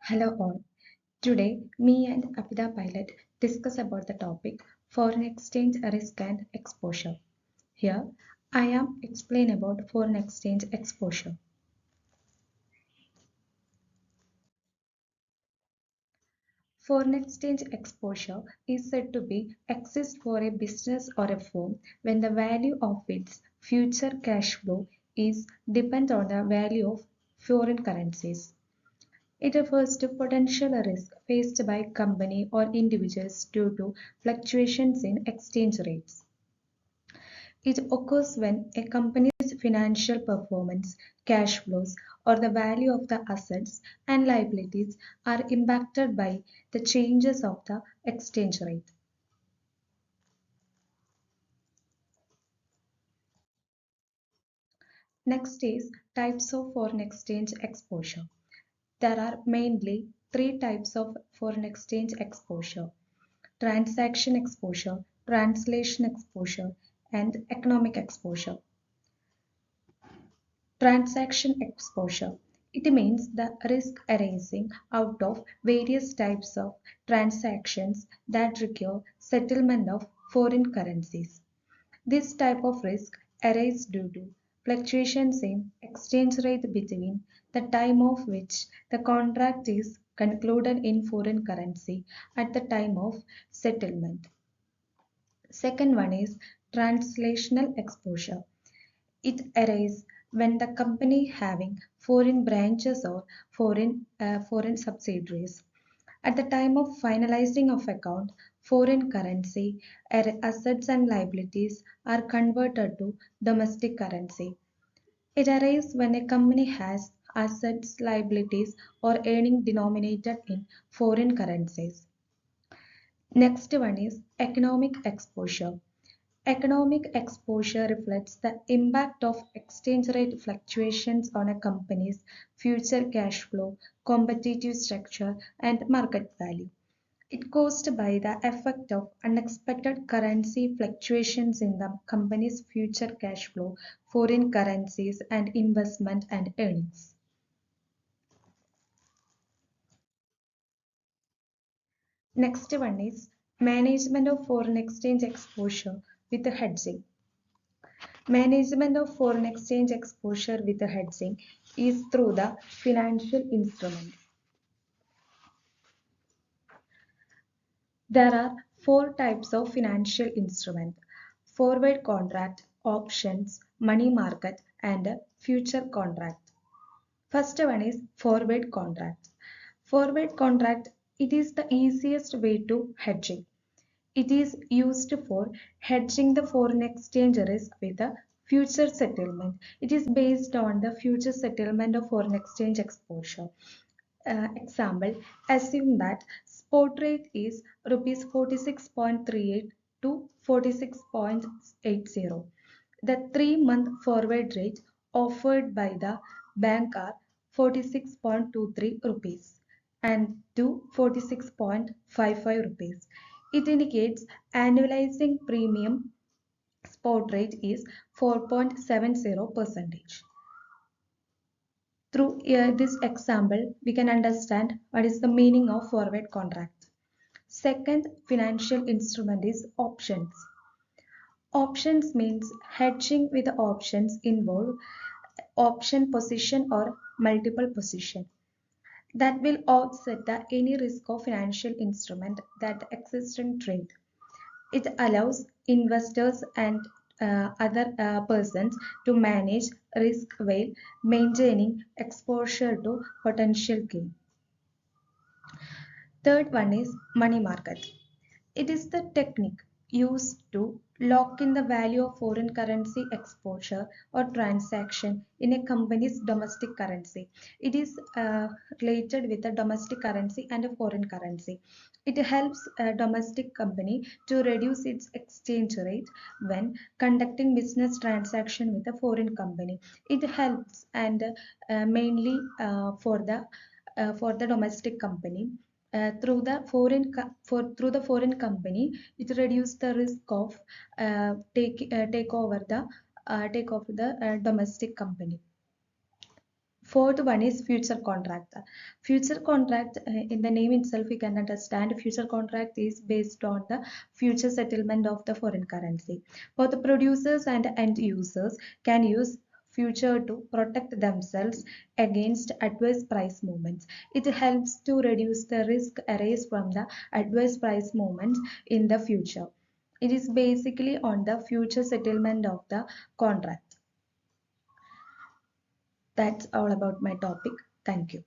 Hello all. Today, me and Apida Pilot discuss about the topic foreign exchange risk and exposure. Here, I am explain about foreign exchange exposure. Foreign exchange exposure is said to be exist for a business or a firm when the value of its future cash flow is depend on the value of foreign currencies. It refers to potential risk faced by company or individuals due to fluctuations in exchange rates. It occurs when a company's financial performance, cash flows, or the value of the assets and liabilities are impacted by the changes of the exchange rate. Next is types of foreign exchange exposure. There are mainly three types of foreign exchange exposure: transaction exposure, translation exposure, and economic exposure. Transaction exposure. It means the risk arising out of various types of transactions that require settlement of foreign currencies. This type of risk arises due to fluctuations in exchange rate between the time of which the contract is concluded in foreign currency at the time of settlement. Second one is translational exposure. It arises when the company having foreign branches or foreign subsidiaries. At the time of finalizing of account, foreign currency assets and liabilities are converted to domestic currency. It arises when a company has assets, liabilities, or earning denominated in foreign currencies. Next one is economic exposure. Economic exposure reflects the impact of exchange rate fluctuations on a company's future cash flow, competitive structure, and market value. It caused by the effect of unexpected currency fluctuations in the company's future cash flow, foreign currencies, and investment and earnings. Next one is management of foreign exchange exposure with hedging. Management of foreign exchange exposure with hedging is through the financial instruments. There are four types of financial instrument: forward contract, options, money market, and future contract. First one is forward contract. Forward contract, it is the easiest way to hedging. It is used for hedging the foreign exchange risk with a future settlement. It is based on the future settlement of foreign exchange exposure. Example, assume that spot rate is rupees 46.38 to 46.80. The 3-month forward rate offered by the bank are 46.23 rupees and to 46.55 rupees. It indicates annualizing premium spot rate is 4.70%. Through this example, we can understand what is the meaning of forward contract. Second financial instrument is options. Options means hedging with options involve option position or multiple position that will offset any risk of financial instrument that exists in trade. It allows investors and other persons to manage risk while maintaining exposure to potential gain. Third one is money market. It is the technique used to lock in the value of foreign currency exposure or transaction in a company's domestic currency. It is related with the domestic currency and a foreign currency. It helps a domestic company to reduce its exchange rate when conducting business transaction with a foreign company. It helps and mainly for the domestic company through the through the foreign company. It reduces the risk of take over the domestic company. Fourth one is future contract. Future contract, in the name itself, we can understand future contract is based on the future settlement of the foreign currency. Both the producers and end users can use future to protect themselves against adverse price movements. It helps to reduce the risk arise from the adverse price movements in the future. It is basically on the future settlement of the contract. That's all about my topic. Thank you.